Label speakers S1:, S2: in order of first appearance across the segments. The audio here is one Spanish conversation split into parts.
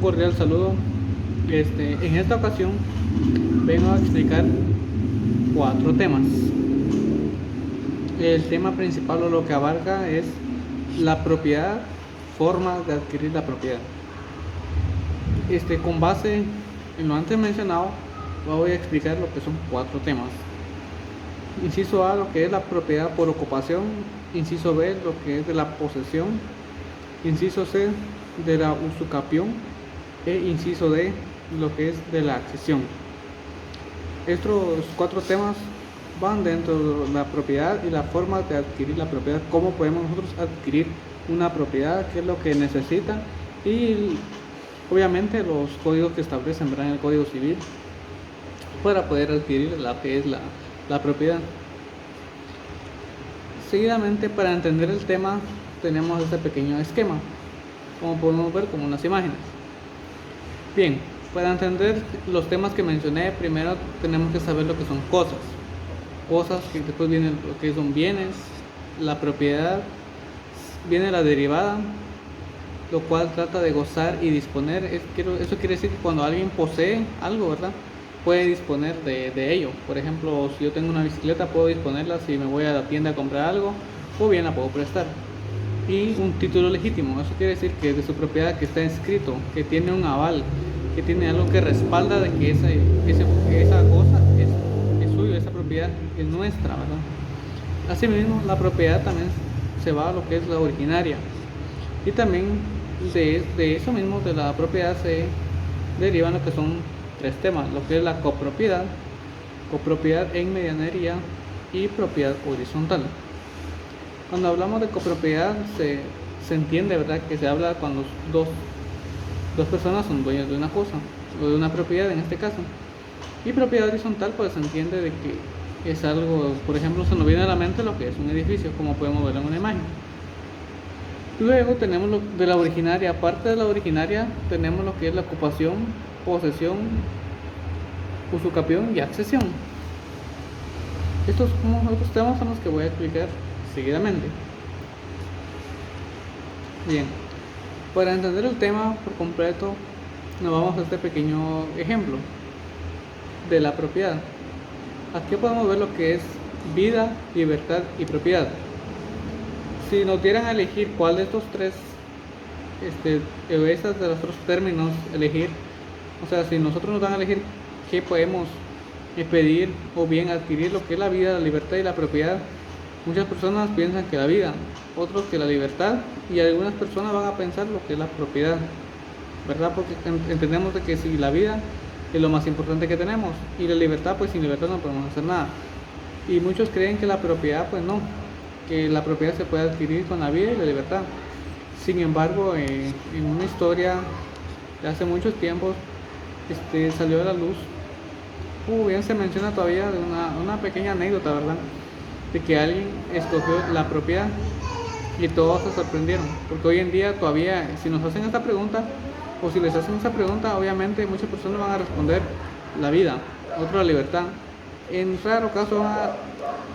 S1: Un cordial saludo. En esta ocasión vengo a explicar 4 temas. El tema principal o lo que abarca es la propiedad, formas de adquirir la propiedad. Con base en lo antes mencionado, voy a explicar lo que son 4 temas. Inciso A, lo que es la propiedad por ocupación. Inciso B, lo que es de la posesión. Inciso C, de la usucapión. E inciso D, lo que es de la accesión. Estos 4 temas van dentro de la propiedad y la forma de adquirir la propiedad. Cómo podemos nosotros adquirir una propiedad, qué es lo que necesita, y obviamente los códigos que establecen, ¿verdad?, en el Código Civil para poder adquirir la que es la propiedad. Seguidamente, para entender el tema, tenemos este pequeño esquema, como podemos ver con unas imágenes. Bien, para entender los temas que mencioné, primero tenemos que saber lo que son cosas, que después vienen lo que son bienes, la propiedad, viene la derivada, lo cual trata de gozar y disponer. Eso quiere decir que cuando alguien posee algo, ¿verdad?, puede disponer de ello. Por ejemplo, si yo tengo una bicicleta, puedo disponerla si me voy a la tienda a comprar algo, o bien la puedo prestar. Y un título legítimo, eso quiere decir que es de su propiedad, que está inscrito, que tiene un aval, que tiene algo que respalda de que esa cosa es suya, esa propiedad es nuestra, ¿verdad? Asimismo, la propiedad también se va a lo que es la originaria, y también de eso mismo, de la propiedad, se derivan lo que son 3 temas, lo que es la copropiedad en medianería y propiedad horizontal. Cuando hablamos de copropiedad se entiende, ¿verdad?, que se habla cuando dos personas son dueños de una cosa o de una propiedad en este caso. Y propiedad horizontal, pues se entiende de que es algo, por ejemplo, se nos viene a la mente lo que es un edificio, como podemos ver en una imagen. Luego tenemos lo de la originaria. Aparte de la originaria, tenemos lo que es la ocupación, posesión, usucapión y accesión. Estos otros temas son los que voy a explicar seguidamente. Bien, para entender el tema por completo, nos vamos a este pequeño ejemplo de la propiedad. Aquí podemos ver lo que es vida, libertad y propiedad. Si nos dieran a elegir cuál de estos tres, estos de los otros términos elegir, o sea, si nosotros nos dan a elegir qué podemos pedir o bien adquirir, lo que es la vida, la libertad y la propiedad, muchas personas piensan que la vida, otros que la libertad, y algunas personas van a pensar lo que es la propiedad, ¿verdad? Porque entendemos de que si la vida es lo más importante que tenemos, y la libertad, pues sin libertad no podemos hacer nada. Y muchos creen que la propiedad, pues no, que la propiedad se puede adquirir con la vida y la libertad. Sin embargo, en una historia de hace muchos tiempos, salió a la luz, bien se menciona todavía de una pequeña anécdota, ¿verdad?, de que alguien escogió la propiedad y todos se sorprendieron, porque hoy en día todavía, si nos hacen esta pregunta, o si les hacen esa pregunta, obviamente muchas personas van a responder la vida, otros la libertad. En raro caso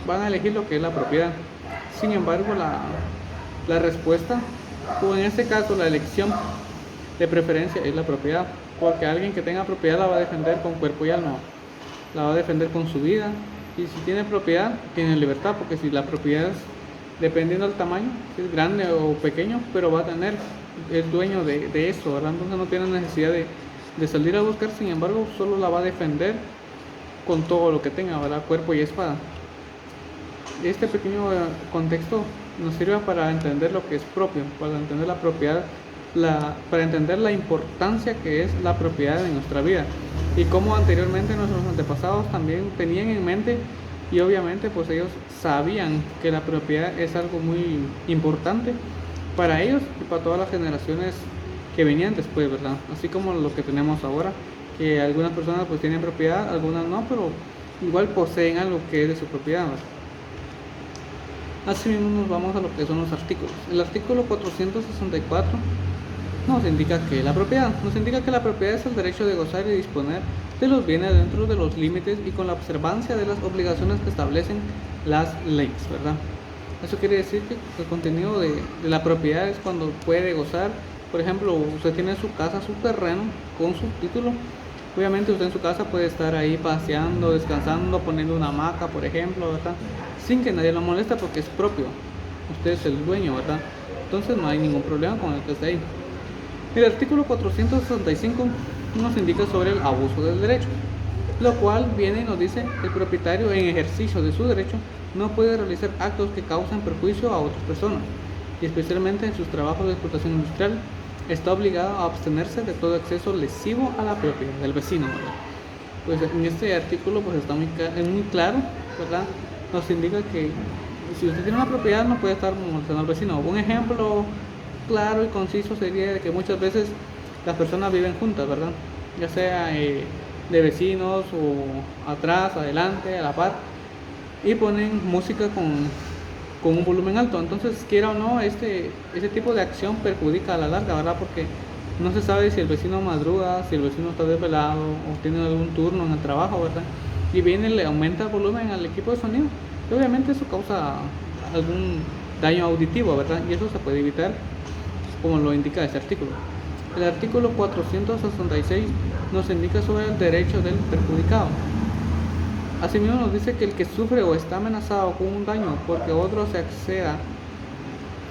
S1: van a elegir lo que es la propiedad. Sin embargo, la respuesta, o en este caso la elección de preferencia, es la propiedad, porque alguien que tenga propiedad la va a defender con cuerpo y alma, la va a defender con su vida. Y si tiene propiedad, tiene libertad, porque si la propiedad es, dependiendo del tamaño, si es grande o pequeño, pero va a tener, es dueño de eso, ¿verdad? Entonces no tiene necesidad de salir a buscar. Sin embargo, solo la va a defender con todo lo que tenga, ¿verdad?, cuerpo y espada. Este pequeño contexto nos sirve para entender lo que es propio, para entender la propiedad, para entender la importancia que es la propiedad en nuestra vida, y cómo anteriormente nuestros antepasados también tenían en mente, y obviamente pues ellos sabían que la propiedad es algo muy importante para ellos y para todas las generaciones que venían después, ¿verdad? Así como lo que tenemos ahora, que algunas personas pues tienen propiedad, algunas no, pero igual poseen algo que es de su propiedad, ¿verdad? Así mismo nos vamos a lo que son los artículos. El artículo 464 nos indica que la propiedad es el derecho de gozar y disponer de los bienes dentro de los límites y con la observancia de las obligaciones que establecen las leyes, ¿verdad? Eso quiere decir que el contenido de la propiedad es cuando puede gozar, Por ejemplo, usted tiene su casa, su terreno con su título. Obviamente usted en su casa puede estar ahí paseando, descansando, poniendo una hamaca, por ejemplo, ¿verdad? Sin que nadie lo moleste porque es propio. Usted es el dueño, ¿verdad? Entonces no hay ningún problema con el que esté ahí. El artículo 465 nos indica sobre el abuso del derecho, lo cual viene y nos dice que el propietario en ejercicio de su derecho no puede realizar actos que causen perjuicio a otras personas, y especialmente en sus trabajos de explotación industrial está obligado a abstenerse de todo exceso lesivo a la propiedad del vecino, ¿verdad? Pues en este artículo pues está muy claro, ¿verdad? Nos indica que si usted tiene una propiedad no puede estar molestando al vecino. Un ejemplo claro y conciso sería de que muchas veces las personas viven juntas, ¿verdad? Ya sea de vecinos o atrás, adelante, a la par, y ponen música con un volumen alto. Entonces, quiera o no, ese tipo de acción perjudica a la larga, ¿verdad? Porque no se sabe si el vecino madruga, si el vecino está desvelado o tiene algún turno en el trabajo, ¿verdad? Y viene y le aumenta el volumen al equipo de sonido. Y obviamente eso causa algún daño auditivo, ¿verdad? Y eso se puede evitar, como lo indica este artículo. El artículo 466 nos indica sobre el derecho del perjudicado. Asimismo nos dice que el que sufre o está amenazado con un daño porque otro se acceda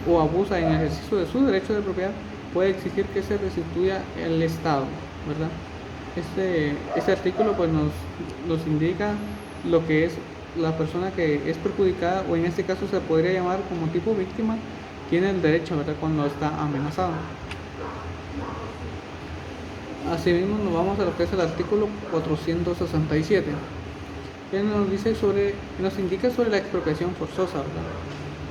S1: o abusa en ejercicio de su derecho de propiedad puede exigir que se restituya el Estado, ¿verdad? Este artículo pues nos indica lo que es la persona que es perjudicada, o en este caso se podría llamar como tipo víctima, tiene el derecho, ¿verdad?, cuando está amenazado. Asimismo nos vamos a lo que es el artículo 467. Que nos indica sobre la expropiación forzosa, ¿verdad?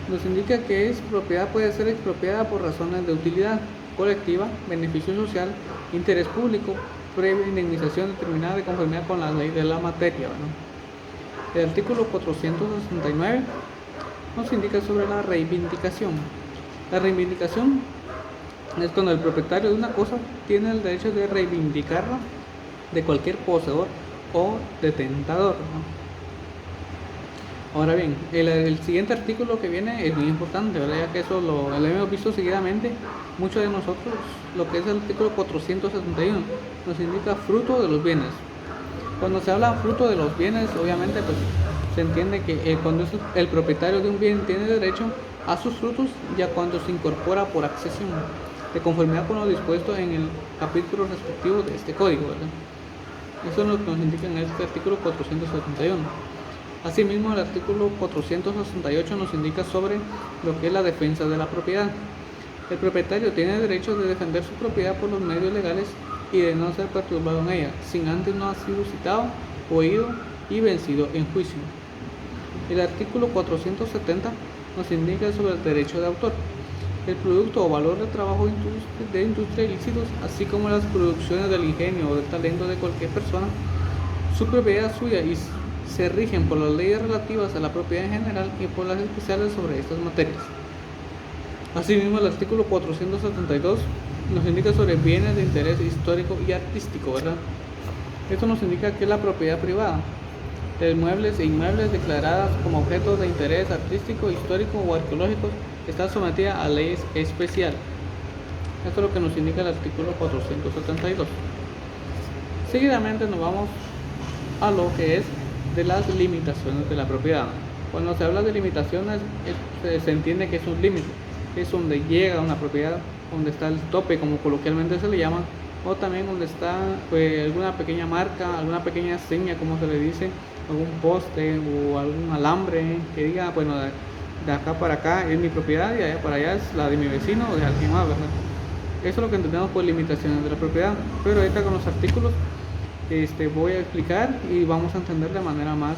S1: Nos indica que propiedad puede ser expropiada por razones de utilidad colectiva, beneficio social, interés público, previa indemnización determinada de conformidad con la ley de la materia, ¿verdad? El artículo 469 nos indica sobre la reivindicación. La reivindicación es cuando el propietario de una cosa tiene el derecho de reivindicarla de cualquier poseedor o detentador, ¿no? Ahora bien, el siguiente artículo que viene es muy importante, ¿verdad? Ya que eso lo hemos visto seguidamente muchos de nosotros. Lo que es el artículo 471 nos indica fruto de los bienes. Cuando se habla fruto de los bienes, obviamente pues se entiende que cuando el propietario de un bien tiene derecho a sus frutos ya cuando se incorpora por accesión, de conformidad con lo dispuesto en el capítulo respectivo de este código, ¿verdad? Eso es lo que nos indica en este artículo 471. Asimismo, el artículo 468 nos indica sobre lo que es la defensa de la propiedad. El propietario tiene derecho de defender su propiedad por los medios legales y de no ser perturbado en ella, sin antes no ha sido citado, oído y vencido en juicio. El artículo 470 nos indica sobre el derecho de autor. El producto o valor de trabajo de industria ilícitos, así como las producciones del ingenio o del talento de cualquier persona, su propiedad suya y se rigen por las leyes relativas a la propiedad en general y por las especiales sobre estas materias. Asimismo, el artículo 472 nos indica sobre bienes de interés histórico y artístico, ¿verdad? Esto nos indica que la propiedad privada de muebles e inmuebles declaradas como objetos de interés artístico, histórico o arqueológico está sometida a leyes especiales. Esto es lo que nos indica el artículo 472. Seguidamente nos vamos a lo que es de las limitaciones de la propiedad. Cuando se habla de limitaciones se entiende que es un límite, es donde llega una propiedad, donde está el tope, como coloquialmente se le llama, o también donde está alguna pequeña marca, alguna pequeña seña, como se le dice, algún poste o algún alambre que diga, bueno, de acá para acá es mi propiedad y allá para allá es la de mi vecino o de alguien más, ¿verdad? Eso es lo que entendemos por limitaciones de la propiedad. Pero ahorita con los artículos voy a explicar y vamos a entender de manera más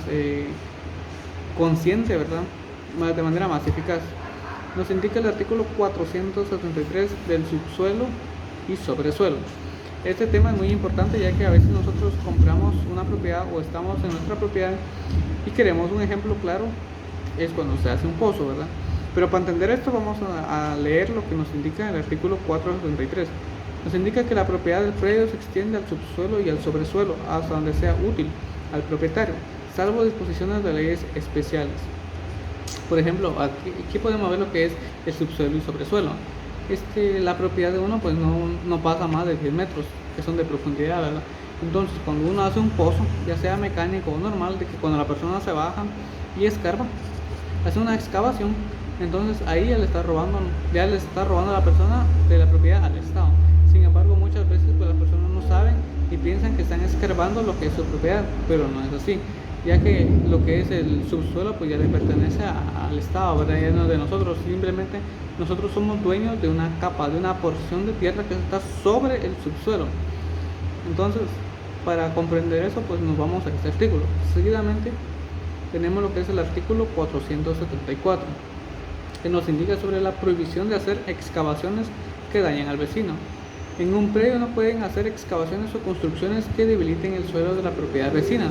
S1: consciente, ¿verdad? De manera más eficaz. Nos indica el artículo 473 del subsuelo y sobresuelo. Este tema es muy importante, ya que a veces nosotros compramos una propiedad o estamos en nuestra propiedad y queremos un ejemplo claro, es cuando se hace un pozo, ¿verdad? Pero para entender esto vamos a leer lo que nos indica el artículo 473. Nos indica que la propiedad del predio se extiende al subsuelo y al sobresuelo hasta donde sea útil al propietario, salvo disposiciones de leyes especiales. Por ejemplo, aquí podemos ver lo que es el subsuelo y sobresuelo. la propiedad de uno pues no pasa más de 10 metros, que son de profundidad, ¿verdad? Entonces, cuando uno hace un pozo, ya sea mecánico o normal, de que cuando la persona se baja y escarba, hace una excavación, entonces ahí ya le está robando a la persona de la propiedad al Estado. Sin embargo, muchas veces pues las personas no saben y piensan que están escarbando lo que es su propiedad, pero no es así, ya que lo que es el subsuelo pues ya le pertenece al Estado, ¿verdad? Ya no es de nosotros, simplemente nosotros somos dueños de una capa, de una porción de tierra que está sobre el subsuelo. Entonces, para comprender eso, pues nos vamos a este artículo. Seguidamente tenemos lo que es el artículo 474, que nos indica sobre la prohibición de hacer excavaciones que dañen al vecino. En un predio no pueden hacer excavaciones o construcciones que debiliten el suelo de la propiedad vecina,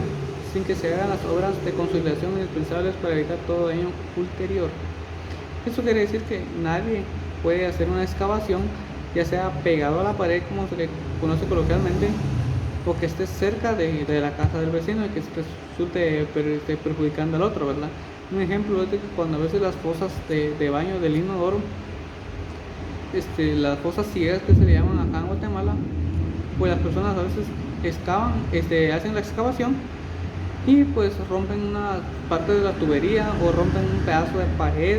S1: sin que se hagan las obras de consolidación indispensables para evitar todo daño ulterior. Eso quiere decir que nadie puede hacer una excavación, ya sea pegado a la pared, como se le conoce coloquialmente, o que esté cerca de la casa del vecino y que resulte perjudicando al otro, ¿verdad? Un ejemplo es de que cuando a veces las fosas de baño del inodoro, las fosas ciegas que se le llaman acá en Guatemala, pues las personas a veces excavan, hacen la excavación y pues rompen una parte de la tubería o rompen un pedazo de pared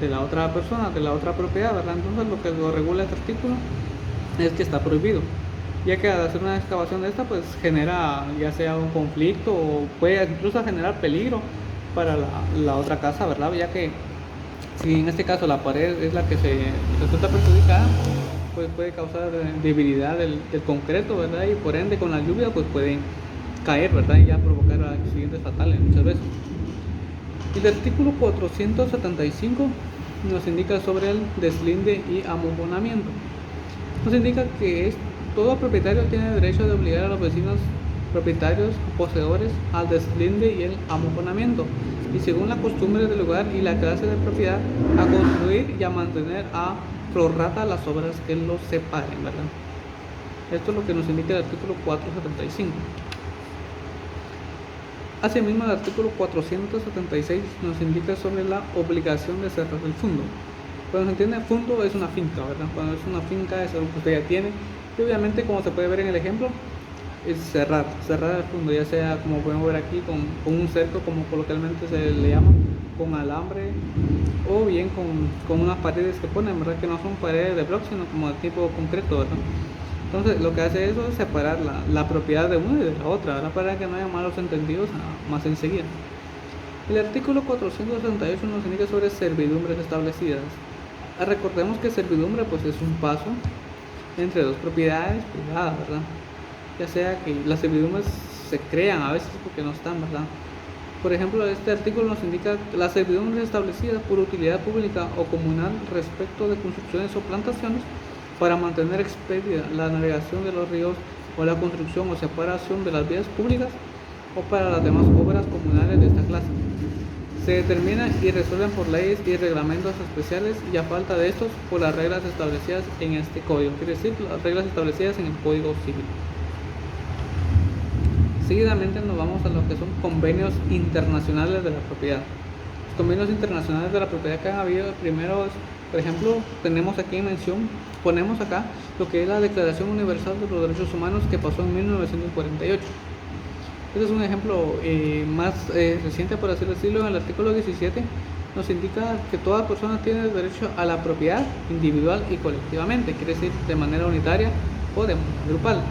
S1: de la otra persona, de la otra propiedad, ¿verdad? Entonces lo que lo regula este artículo es que está prohibido, ya que al hacer una excavación de esta pues genera ya sea un conflicto o puede incluso generar peligro para la otra casa, ¿verdad? Ya que si en este caso la pared es la que se resulta perjudicada, pues puede causar debilidad del concreto, ¿verdad? Y por ende con la lluvia pues pueden caer, ¿verdad? Y ya provocar accidentes fatales muchas veces. El artículo 475 nos indica sobre el deslinde y amofonamiento. Nos indica que todo propietario tiene derecho de obligar a los vecinos propietarios o poseedores al deslinde y el amofonamiento, y según la costumbre del lugar y la clase de propiedad, a construir y a mantener a prorrata las obras que los separen, ¿verdad? Esto es lo que nos indica el artículo 475. Asimismo, el artículo 476 nos indica sobre la obligación de cerrar el fundo. Cuando se entiende fundo es una finca, ¿verdad? Cuando es una finca es algo que usted ya tiene, y obviamente, como se puede ver en el ejemplo, es cerrar el fundo, ya sea como podemos ver aquí con un cerco, como coloquialmente se le llama, con alambre, o bien con unas paredes que ponen, ¿verdad? Que no son paredes de bloque, sino como de tipo concreto, ¿verdad? Entonces lo que hace eso es separar la propiedad de una y de la otra, ¿verdad? Para que no haya malos entendidos más enseguida. El artículo 468 nos indica sobre servidumbres establecidas. Recordemos que servidumbre pues es un paso entre dos propiedades privadas, ¿verdad? Ya sea que las servidumbres se crean a veces porque no están, ¿verdad? Por ejemplo, este artículo nos indica las servidumbres establecidas por utilidad pública o comunal respecto de construcciones o plantaciones para mantener expedita la navegación de los ríos o la construcción o separación de las vías públicas o para las demás obras comunales de esta clase. Se determinan y resuelven por leyes y reglamentos especiales y a falta de estos por las reglas establecidas en este código, quiere decir las reglas establecidas en el Código Civil. Seguidamente nos vamos a lo que son convenios internacionales de la propiedad. Los convenios internacionales de la propiedad que han habido, primero, por ejemplo, tenemos aquí en mención, ponemos acá lo que es la Declaración Universal de los Derechos Humanos que pasó en 1948. Este es un ejemplo más reciente, por así decirlo. En el artículo 17 nos indica que toda persona tiene el derecho a la propiedad individual y colectivamente, quiere decir de manera unitaria o de manera grupal.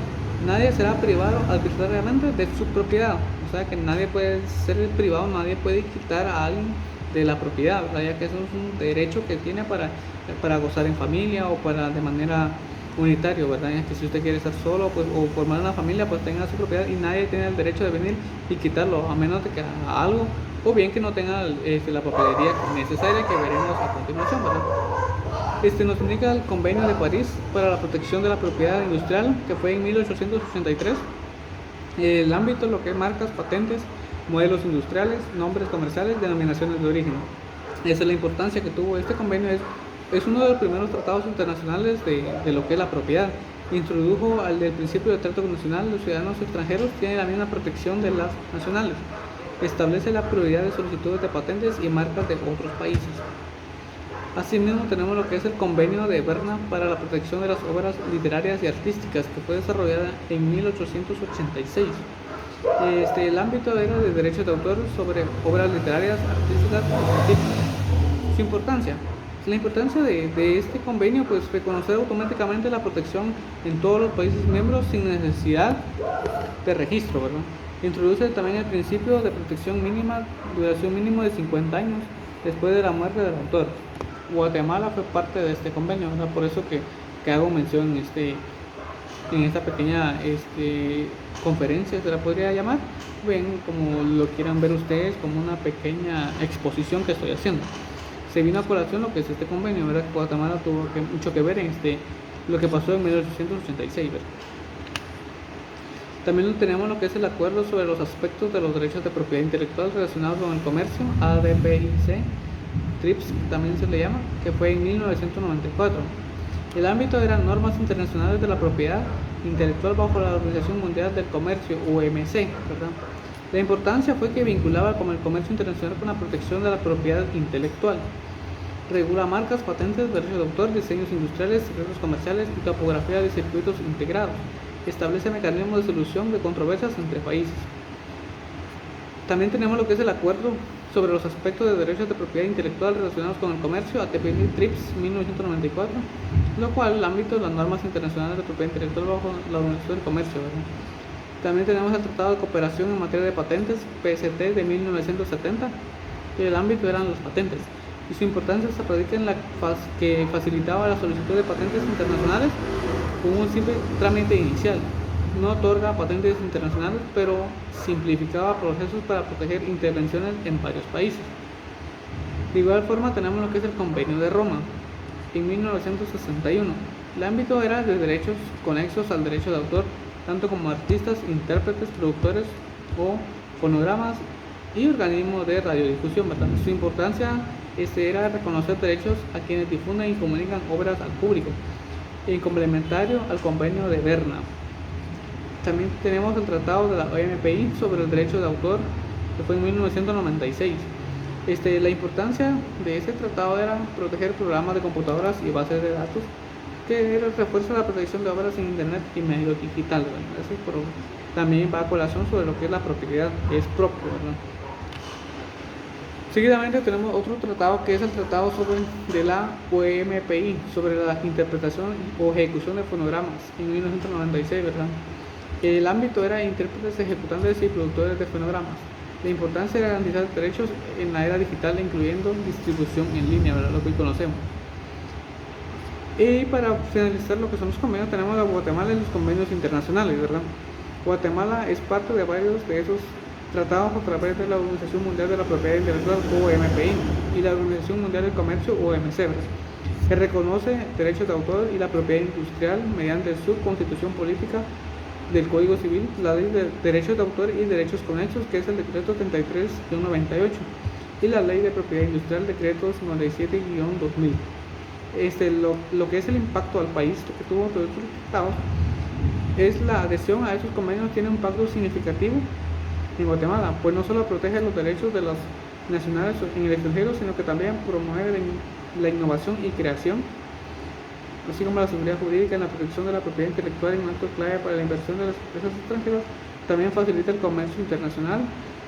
S1: Nadie será privado arbitrariamente de su propiedad, o sea que nadie puede ser privado, nadie puede quitar a alguien de la propiedad, ¿verdad? Ya que eso es un derecho que tiene para gozar en familia o para de manera unitario, ¿verdad? Ya que si usted quiere estar solo pues, o formar una familia, pues tenga su propiedad y nadie tiene el derecho de venir y quitarlo, a menos de que haga algo, o bien que no tenga la papelería necesaria que veremos a continuación, ¿verdad? Nos indica el Convenio de París para la protección de la propiedad industrial, que fue en 1883. El ámbito, lo que es marcas, patentes, modelos industriales, nombres comerciales, denominaciones de origen. Esa es la importancia que tuvo este convenio. Es uno de los primeros tratados internacionales de lo que es la propiedad. Introdujo al del principio de trato nacional. Los ciudadanos extranjeros tienen la misma protección de las nacionales. Establece la prioridad de solicitudes de patentes y marcas de otros países. Asimismo, tenemos lo que es el Convenio de Berna para la protección de las obras literarias y artísticas, que fue desarrollada en 1886. El ámbito era de derechos de autor sobre obras literarias, artísticas y científicas. Su importancia. La importancia de este convenio, pues reconocer automáticamente la protección en todos los países miembros sin necesidad de registro, ¿verdad? Introduce también el principio de protección mínima, duración mínima de 50 años después de la muerte del autor. Guatemala fue parte de este convenio, ¿verdad? Por eso que hago mención en esta pequeña conferencia, se la podría llamar, ven como lo quieran ver ustedes, como una pequeña exposición que estoy haciendo. Se vino a colación lo que es este convenio, ¿verdad? Guatemala tuvo mucho que ver en lo que pasó en 1886, ¿verdad? También tenemos lo que es el acuerdo sobre los aspectos de los derechos de propiedad intelectual relacionados con el comercio, ADPIC, TRIPS también se le llama, que fue en 1994. El ámbito eran normas internacionales de la propiedad intelectual bajo la Organización Mundial del Comercio, OMC, ¿verdad? La importancia fue que vinculaba con el comercio internacional con la protección de la propiedad intelectual. Regula marcas, patentes, derechos de autor, diseños industriales, secretos comerciales y topografía de circuitos integrados. Establece mecanismos de solución de controversias entre países. También tenemos lo que es el acuerdo sobre los aspectos de derechos de propiedad intelectual relacionados con el comercio, ATP-TRIPS 1994, lo cual el ámbito de las normas internacionales de propiedad intelectual bajo la Organización del Comercio, ¿verdad? También tenemos el Tratado de Cooperación en Materia de Patentes, PST, de 1970, que el ámbito eran las patentes, y su importancia se radica en que facilitaba la solicitud de patentes internacionales con un simple trámite inicial. No otorga patentes internacionales, pero simplificaba procesos para proteger intervenciones en varios países. De igual forma tenemos lo que es el Convenio de Roma, en 1961. El ámbito era de derechos conexos al derecho de autor, tanto como artistas, intérpretes, productores o fonogramas y organismos de radiodifusión, ¿verdad? Su importancia era reconocer derechos a quienes difunden y comunican obras al público, en complementario al Convenio de Berna. También tenemos el Tratado de la OMPI sobre el derecho de autor, que fue en 1996. La importancia de este tratado era proteger programas de computadoras y bases de datos, que refuerza la protección de obras en internet y medio digital, ¿verdad? Pero también va a colación sobre lo que es la propiedad, que es propio, ¿verdad? Seguidamente tenemos otro tratado que es el tratado de la OMPI sobre la interpretación o ejecución de fonogramas en 1996, ¿verdad? El ámbito era intérpretes, ejecutantes y productores de fonogramas. La importancia era garantizar derechos en la era digital, incluyendo distribución en línea, ¿verdad? Lo que hoy conocemos. Y para finalizar lo que son los convenios, tenemos a Guatemala y los convenios internacionales, ¿verdad? Guatemala es parte de varios de esos tratados a través de la Organización Mundial de la Propiedad Intelectual, OMPI, y la Organización Mundial del Comercio, OMC, ¿verdad? Que reconoce derechos de autor y la propiedad industrial mediante su constitución política del Código Civil, la Ley de Derechos de Autor y Derechos Conexos, que es el decreto 33-98, y la Ley de Propiedad Industrial, decretos 97-2000. Lo que es el impacto al país que tuvo todos estos tratados es la adhesión a esos convenios tiene un impacto significativo en Guatemala, pues no solo protege los derechos de los nacionales en el extranjero, sino que también promueve la innovación y creación, así como la seguridad jurídica en la protección de la propiedad intelectual en un acto clave para la inversión de las empresas extranjeras. También facilita el comercio internacional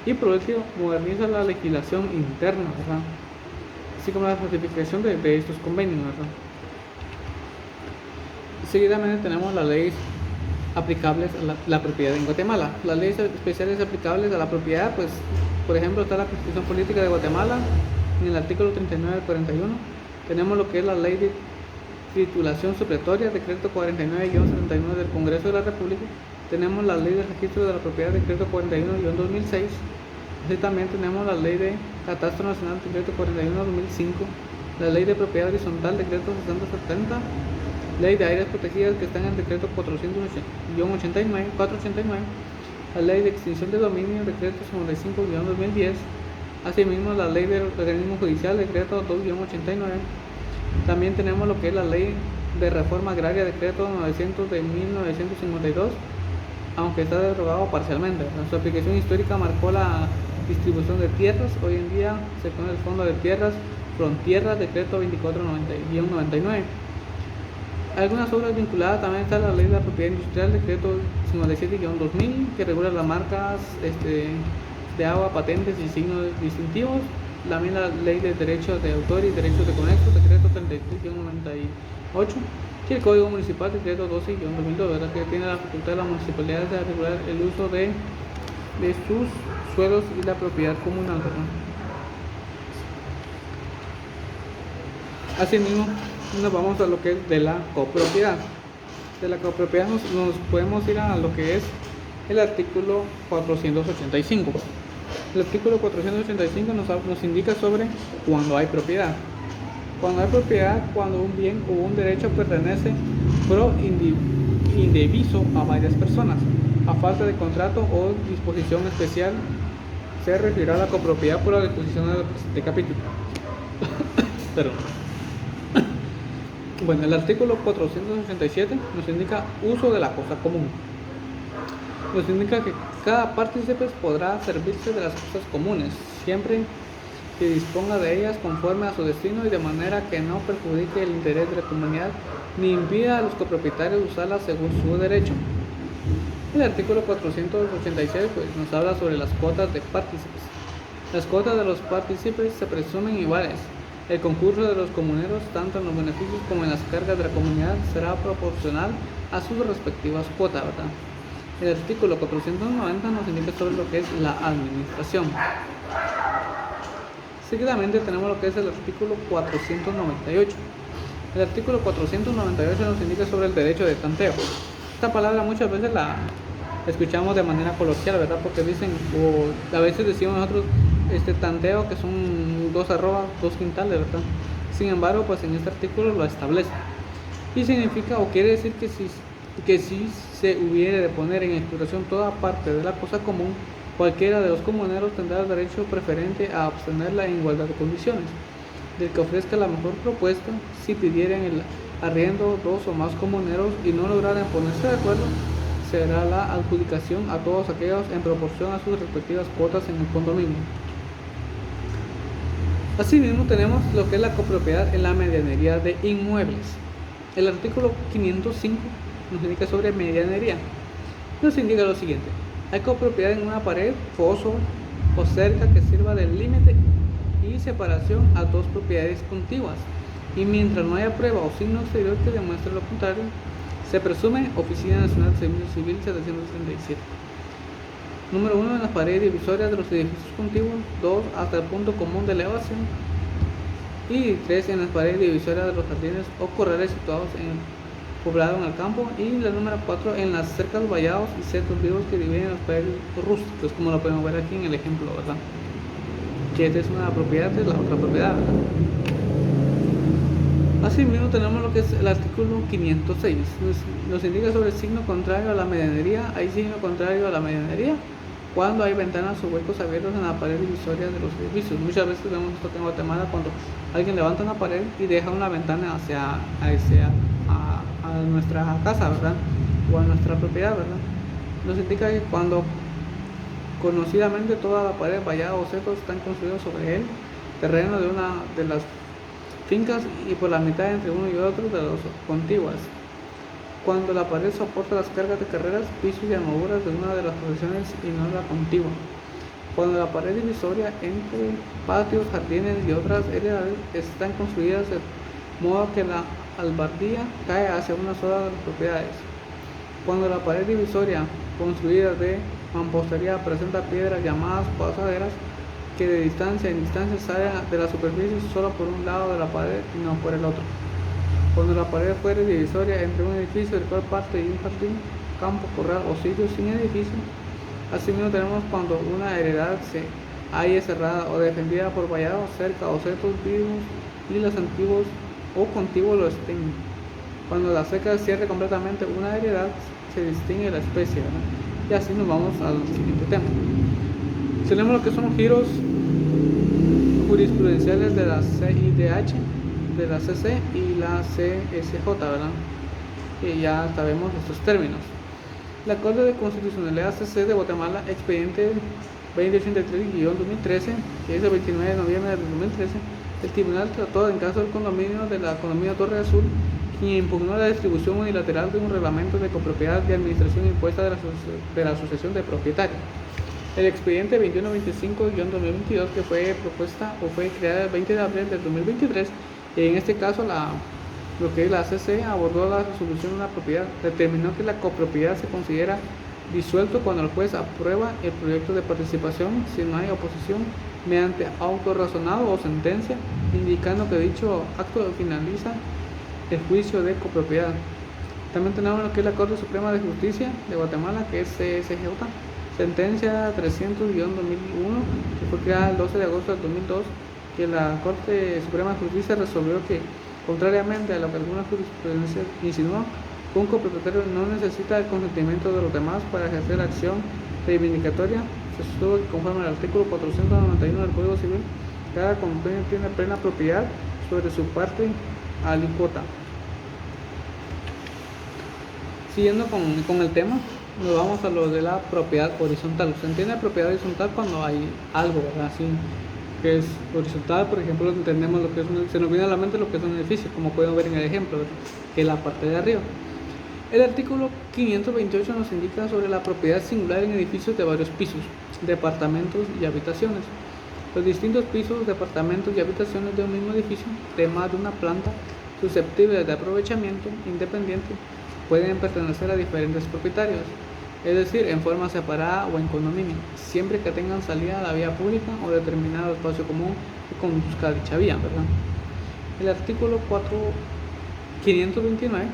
S1: y por último moderniza la legislación interna, ¿verdad? Así como la ratificación de estos convenios, ¿verdad? Seguidamente tenemos las leyes aplicables a la propiedad en Guatemala. Las leyes especiales aplicables a la propiedad, pues, por ejemplo, está la Constitución Política de Guatemala, en el artículo 39 al 41. Tenemos lo que es la ley de titulación supletoria, decreto 49-79 del Congreso de la República. Tenemos la ley de registro de la propiedad, decreto 41-2006. Así también tenemos la ley de catastro nacional, decreto 41-2005. La ley de propiedad horizontal, decreto 60-70. Ley de áreas protegidas, que está en el decreto 489. La ley de extinción de dominio, decreto 55-2010. Asimismo, la ley del organismo judicial, decreto 2-89. También tenemos lo que es la ley de reforma agraria, decreto 900 de 1952, aunque está derogado parcialmente. Su aplicación histórica marcó la distribución de tierras. Hoy en día se pone el fondo de tierras Frontierra, decreto 2490-99. Algunas obras vinculadas también está la ley de la propiedad industrial, decreto 57-2000, que regula las marcas de agua, patentes y signos distintivos. También la ley de derechos de autor y derechos de conexo, decreto 33-98. Y el Código Municipal, decreto 12-2002, ¿verdad? Que tiene la facultad de las municipalidades de regular el uso de sus suelos y la propiedad comunal, ¿verdad? Asimismo, nos vamos a lo que es de la copropiedad. De la copropiedad nos podemos ir a lo que es el artículo 485. El artículo 485 nos indica sobre cuando hay propiedad. Cuando hay propiedad, cuando un bien o un derecho pertenece pro indiviso a varias personas, a falta de contrato o disposición especial, se referirá a la copropiedad por la disposición del presente capítulo. Perdón. Bueno, el artículo 487 nos indica uso de la cosa común. Nos indica que cada partícipe podrá servirse de las cosas comunes, siempre que disponga de ellas conforme a su destino y de manera que no perjudique el interés de la comunidad ni impida a los copropietarios usarlas según su derecho. El artículo 486 nos habla sobre las cuotas de partícipes. Las cuotas de los partícipes se presumen iguales. El concurso de los comuneros, tanto en los beneficios como en las cargas de la comunidad, será proporcional a sus respectivas cuotas, ¿verdad? El artículo 490 nos indica sobre lo que es la administración. Seguidamente tenemos lo que es el artículo 498. El artículo 498 nos indica sobre el derecho de tanteo. Esta palabra muchas veces la escuchamos de manera coloquial, ¿verdad? Porque dicen, o a veces decimos nosotros, tanteo, que son 2 arrobas, 2 quintales, ¿verdad? Sin embargo, pues en este artículo lo establece. Y significa, o quiere decir que si se hubiere de poner en explotación toda parte de la cosa común, cualquiera de los comuneros tendrá el derecho preferente a obtenerla en igualdad de condiciones del que ofrezca la mejor propuesta. Si pidieran el arriendo 2 o más comuneros y no lograran ponerse de acuerdo, será la adjudicación a todos aquellos en proporción a sus respectivas cuotas en el condominio. Asimismo tenemos lo que es la copropiedad en la medianería de inmuebles. El artículo 505 nos indica sobre medianería. Nos indica lo siguiente: hay copropiedad en una pared, foso o cerca que sirva de límite y separación a 2 propiedades contiguas, y mientras no haya prueba o signo exterior que demuestre lo contrario, se presume Oficina Nacional de Servicio Civil 737. Número 1. En las paredes divisorias de los edificios contiguos. 2. Hasta el punto común de elevación. Y 3. En las paredes divisorias de los jardines o corrales situados en el poblado en el campo. Y la número 4. En las cercas, vallados y setos vivos que dividen las paredes rústicas, como lo podemos ver aquí en el ejemplo, ¿verdad? Que esta es una propiedad de la otra propiedad, ¿verdad? Asimismo tenemos lo que es el artículo 506. Nos indica sobre el signo contrario a la medianería. Hay signo contrario a la medianería cuando hay ventanas o huecos abiertos en la pared divisoria de los edificios. Muchas veces vemos esto en Guatemala cuando alguien levanta una pared y deja una ventana hacia a nuestra casa, ¿verdad? O a nuestra propiedad, ¿verdad? Nos indica que cuando conocidamente toda la pared, vallado o setos están construidos sobre el terreno de una de las fincas y por la mitad entre uno y otro de los contiguas. Cuando la pared soporta las cargas de carreras, pisos y armaduras de una de las posiciones y no la contigua. Cuando la pared divisoria entre patios, jardines y otras heredades están construidas de modo que la albardía cae hacia una sola de las propiedades. Cuando la pared divisoria construida de mampostería presenta piedras llamadas pasaderas que de distancia en distancia salen de la superficie solo por un lado de la pared y no por el otro. Cuando la pared fuera divisoria entre un edificio del cual parte y un jardín, campo, corral o sitio sin edificio. Asimismo tenemos cuando una heredad se halla cerrada o defendida por vallados, cerca o setos vivos y los antiguos o contiguos lo estén. Cuando la cerca cierre completamente una heredad, se distingue la especie, ¿verdad? Y así nos vamos al siguiente tema. Tenemos lo que son giros jurisprudenciales de la CIDH, de la CC y la CSJ, ¿verdad? Que ya sabemos estos términos. La Corte de Constitucionalidad CC de Guatemala, expediente 2083-2013, que es el 29 de noviembre de 2013, El tribunal trató en caso del condominio de la condominio Torre Azul, quien impugnó la distribución unilateral de un reglamento de copropiedad de administración impuesta de la Asociación de Propietarios. El expediente 2125-2022, que fue propuesta o fue creada el 20 de abril del 2023, en este caso lo que es la ACC abordó la resolución de una propiedad, determinó que la copropiedad se considera disuelto cuando el juez aprueba el proyecto de participación si no hay oposición mediante auto razonado o sentencia, indicando que dicho acto finaliza el juicio de copropiedad. También tenemos lo que es la Corte Suprema de Justicia de Guatemala, que es CSJ, sentencia 300-2001, que fue creada el 12 de agosto del 2002, que la Corte Suprema de Justicia resolvió que, contrariamente a lo que alguna jurisprudencia insinuó, un copropietario no necesita el consentimiento de los demás para ejercer acción reivindicatoria. Se sostuvo que, conforme al artículo 491 del Código Civil, cada compañía tiene plena propiedad sobre su parte alícuota. Siguiendo con el tema, nos vamos a lo de la propiedad horizontal. Se entiende propiedad horizontal cuando hay algo, ¿verdad? Así que es horizontal, por ejemplo, entendemos lo que es se nos viene a la mente lo que es un edificio, como pueden ver en el ejemplo, ¿verdad? Que es la parte de arriba. El artículo 528 nos indica sobre la propiedad singular en edificios de varios pisos, departamentos y habitaciones. Los distintos pisos, departamentos y habitaciones de un mismo edificio de más de una planta susceptibles de aprovechamiento independiente pueden pertenecer a diferentes propietarios, es decir, en forma separada o en condominio, siempre que tengan salida a la vía pública o determinado espacio común que conduzca a dicha vía, ¿verdad? El artículo 529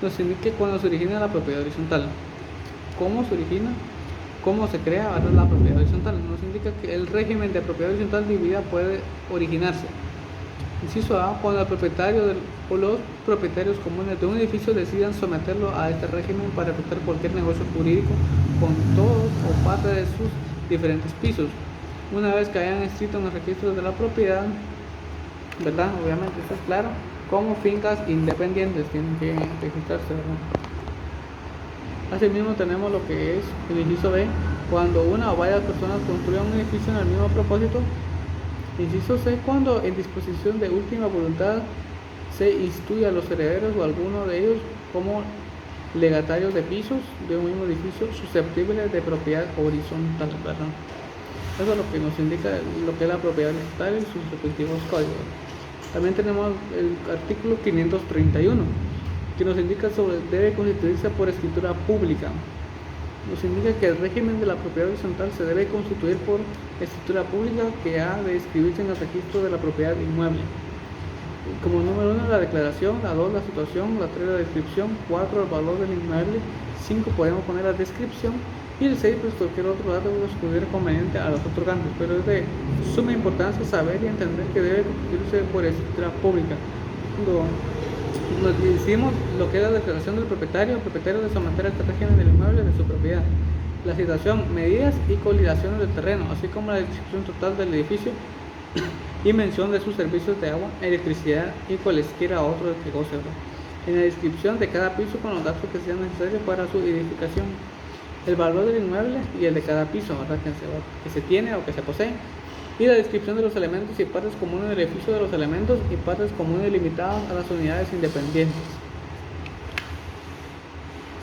S1: nos indica cuando se origina la propiedad horizontal, cómo se origina, cómo se crea la propiedad horizontal. Nos indica que el régimen de propiedad horizontal dividida puede originarse. Inciso A, cuando el propietario o los propietarios comunes de un edificio decidan someterlo a este régimen para efectuar cualquier negocio jurídico con todos o parte de sus diferentes pisos, una vez que hayan inscrito en los registros de la propiedad, ¿verdad? Obviamente esto es claro, como fincas independientes tienen que registrarse, ¿verdad? Asimismo tenemos lo que es el inciso B, cuando una o varias personas construyan un edificio en el mismo propósito. Inciso C, cuando en disposición de última voluntad se instituye a los herederos o alguno de ellos como legatarios de pisos de un mismo edificio susceptibles de propiedad horizontal, ¿verdad? Eso es lo que nos indica lo que es la propiedad horizontal y sus respectivos códigos. También tenemos el artículo 531, que nos indica sobre debe constituirse por escritura pública. Nos indica que el régimen de la propiedad horizontal se debe constituir por escritura pública que ha de inscribirse en el registro de la propiedad inmueble. Como número 1, la declaración, la 2, la situación, la 3, la descripción, 4, el valor del inmueble, 5, podemos poner la descripción, y el 6, pues cualquier otro dato que nos pudiera conveniente a los otorgantes, pero es de suma importancia saber y entender que debe constituirse por escritura pública. Nos decimos lo que es la declaración del propietario, el propietario de someter a este régimen del inmueble de su propiedad, la situación, medidas y colidaciones del terreno, así como la descripción total del edificio y mención de sus servicios de agua, electricidad y cualesquiera otros que goce, en la descripción de cada piso con los datos que sean necesarios para su edificación, el valor del inmueble y el de cada piso, ¿verdad? Que se tiene o que se posee, y la descripción de los elementos y partes comunes del edificio, de los elementos y partes comunes limitadas a las unidades independientes.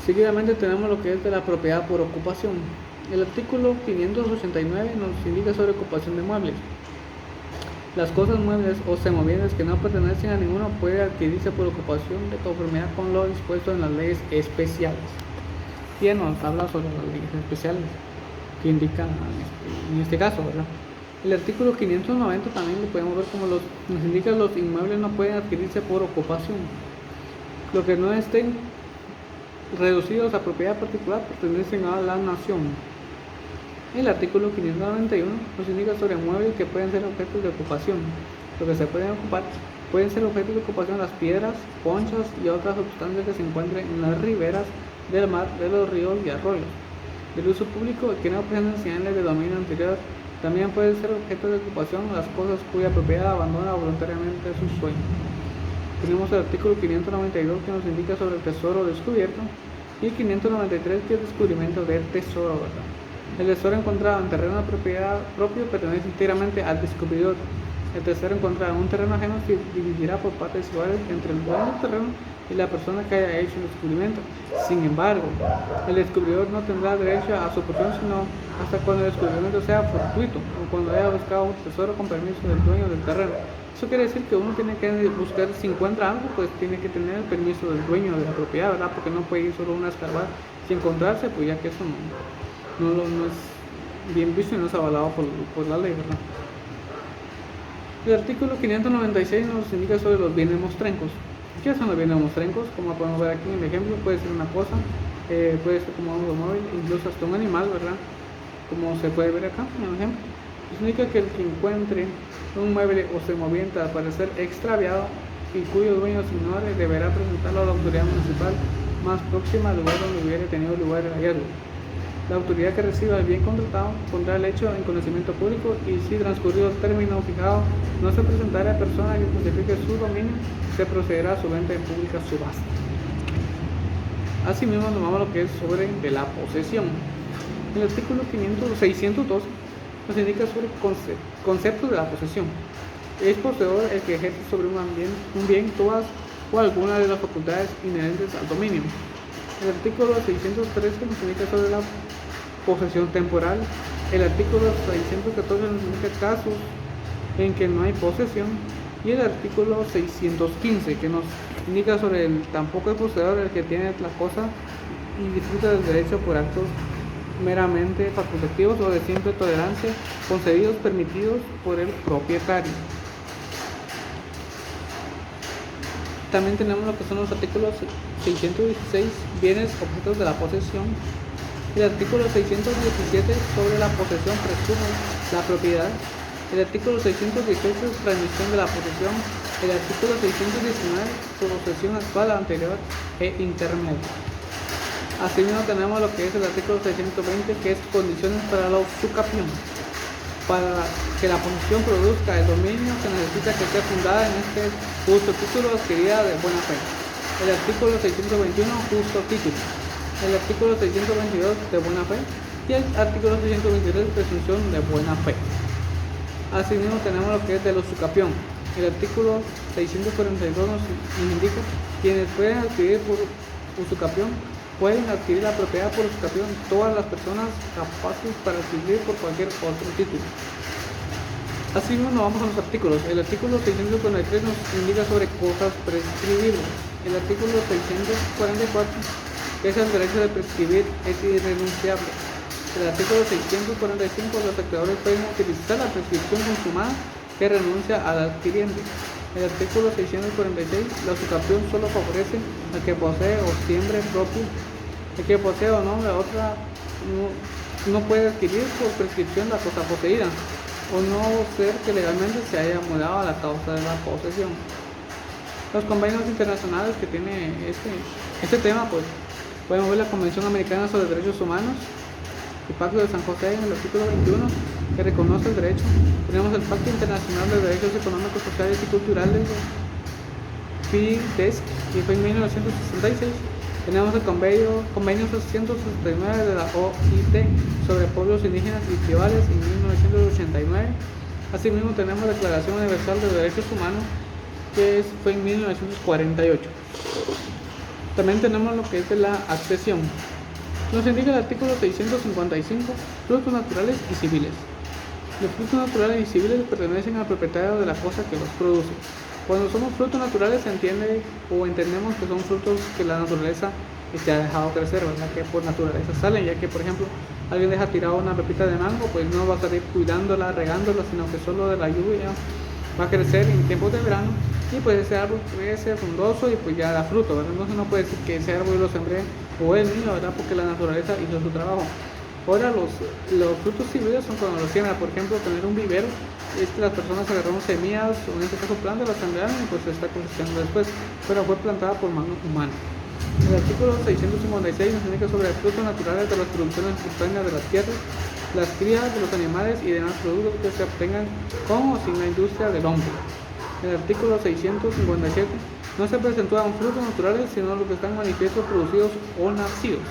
S1: Seguidamente tenemos lo que es de la propiedad por ocupación. El artículo 589 nos indica sobre ocupación de muebles. Las cosas muebles o semovientes que no pertenecen a ninguno puede adquirirse por ocupación de conformidad con lo dispuesto en las leyes especiales. Y nos habla sobre las leyes especiales que indican en este caso, ¿verdad? El artículo 590 también lo podemos ver como nos indica los inmuebles no pueden adquirirse por ocupación. Lo que no estén reducidos a propiedad particular pertenecen a la nación. El artículo 591 nos indica sobre muebles que pueden ser objetos de ocupación. Lo que se pueden ocupar pueden ser objetos de ocupación las piedras, conchas y otras sustancias que se encuentren en las riberas del mar, de los ríos y arroyos. Del uso público que no presentan señales de dominio anterior. También pueden ser objeto de ocupación las cosas cuya propiedad abandona voluntariamente su sueño. Tenemos el artículo 592 que nos indica sobre el tesoro descubierto y 593 que es el descubrimiento del tesoro, ¿verdad? El tesoro encontrado en terreno de propiedad propio pertenece íntegramente al descubridor. El tercero, encontrar un terreno ajeno que dividirá por partes iguales entre el dueño del terreno y la persona que haya hecho el descubrimiento. Sin embargo, el descubridor no tendrá derecho a su porción sino hasta cuando el descubrimiento sea fortuito o cuando haya buscado un tesoro con permiso del dueño del terreno. Eso quiere decir que uno tiene que buscar, si encuentra algo, pues tiene que tener el permiso del dueño de la propiedad, ¿verdad? Porque no puede ir solo una a escarbar sin encontrarse, pues ya que eso no es bien visto y no es avalado por la ley, ¿verdad? El artículo 596 nos indica sobre los bienes mostrencos. ¿Qué son los bienes mostrencos? Como podemos ver aquí en el ejemplo, puede ser una cosa, puede ser como un automóvil, incluso hasta un animal, ¿verdad? Como se puede ver acá en el ejemplo. Eso indica que el que encuentre un mueble o semoviente al parecer extraviado y cuyo dueño se ignore deberá presentarlo a la autoridad municipal más próxima al lugar donde hubiera tenido lugar el hallazgo. La autoridad que reciba el bien contratado pondrá el hecho en conocimiento público y si transcurrido el término fijado no se presentará a persona que justifique su dominio, se procederá a su venta en pública subasta. Asimismo, nos vamos a lo que es sobre de la posesión. El artículo 612 nos indica sobre conceptos de la posesión. Es poseedor el que ejerce sobre un bien todas o alguna de las facultades inherentes al dominio. El artículo 613 nos indica sobre la posesión temporal. El artículo 614 nos indica casos en que no hay posesión. Y el artículo 615 que nos indica sobre el tampoco es poseedor el que tiene la cosa y disfruta del derecho por actos meramente facultativos o de simple tolerancia concedidos, permitidos por el propietario. También tenemos lo que son los artículos 616, bienes objetos de la posesión. El artículo 617 sobre la posesión presume la propiedad. El artículo 618 es transmisión de la posesión. El artículo 619 posesión actual, anterior e intermedia. Asimismo tenemos lo que es el artículo 620, que es condiciones para la usucapión. Para que la posesión produzca el dominio se necesita que esté fundada en este justo título adquirida de buena fe. El artículo 621, justo título. El artículo 622, de buena fe. Y el artículo 623, presunción de buena fe. Asimismo tenemos lo que es de la usucapión. El artículo 642 nos indica quienes pueden adquirir por usucapión pueden adquirir la propiedad por usucapión todas las personas capaces para adquirir por cualquier otro título. Asimismo nos vamos a los artículos. El artículo 643 nos indica sobre cosas prescribibles. El artículo 644, que es el derecho de prescribir, es irrenunciable. El artículo 645, los acreedores pueden utilizar la prescripción consumada que renuncia al adquiriente. El artículo 646, la usucapión solo favorece al que posee o siembre propio. El que posee o nombre a otra no puede adquirir por prescripción la cosa poseída, o no ser que legalmente se haya mudado a la causa de la posesión. Los convenios internacionales que tiene este tema, pues podemos ver la Convención Americana sobre Derechos Humanos, el Pacto de San José en el artículo 21, que reconoce el derecho. Tenemos el Pacto Internacional de Derechos Económicos, Sociales y Culturales, FIDESC, que fue en 1966. Tenemos el convenio 669 de la OIT sobre pueblos indígenas y tribales en 1989. Asimismo tenemos la Declaración Universal de Derechos Humanos, que fue en 1948. También tenemos lo que es de la accesión. Nos indica el artículo 655, frutos naturales y civiles. Los frutos naturales y civiles pertenecen al propietario de la cosa que los produce. Cuando somos frutos naturales se entiende o entendemos que son frutos que la naturaleza se ha dejado crecer, ¿verdad? Que por naturaleza salen, ya que por ejemplo alguien deja tirado una pepita de mango, pues no va a estar cuidándola, regándola, sino que solo de la lluvia va a crecer en tiempos de verano y pues ese árbol crece frondoso y pues ya da fruto, ¿verdad? Entonces no puede decir que ese árbol lo sembré o el niño, ¿verdad? Porque la naturaleza hizo su trabajo. Ahora los frutos civiles son cuando los siembra, por ejemplo, tener un vivero, es que las personas agarraron semillas, o en este caso plantas, las sembraron y pues se está cosechando después, pero fue plantada por mano humana. El artículo 656 nos indica sobre los frutos naturales de las producciones espontáneas de las tierras, las crías de los animales y demás productos que se obtengan con o sin la industria del hombre. El artículo 657 no se presentúan frutos naturales sino los que están manifiestos, producidos o nacidos.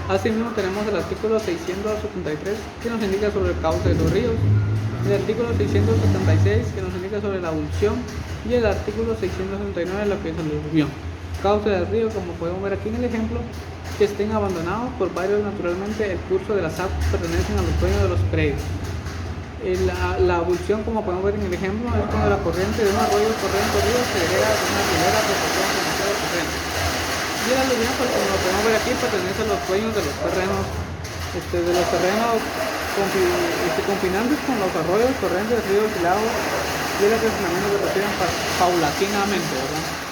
S1: Asimismo tenemos el artículo 673 que nos indica sobre el cauce de los ríos. el artículo 676 que nos indica sobre la abulsión y el artículo 669 lo que es el aluvión. Causa del río, como podemos ver aquí en el ejemplo, que estén abandonados por varios. Naturalmente el curso de las aguas pertenecen a los dueños de los predios. La abulsión, como podemos ver en el ejemplo, es cuando la corriente de un arroyo corriente río se genera de una ribera proporción demasiado corriente. Y el aluvión, pues, como lo podemos ver aquí, pertenece a los dueños de los terrenos, confinantes con los arroyos, corrientes, ríos y lagos, y el acrecimiento se reciben paulatinamente, ¿verdad?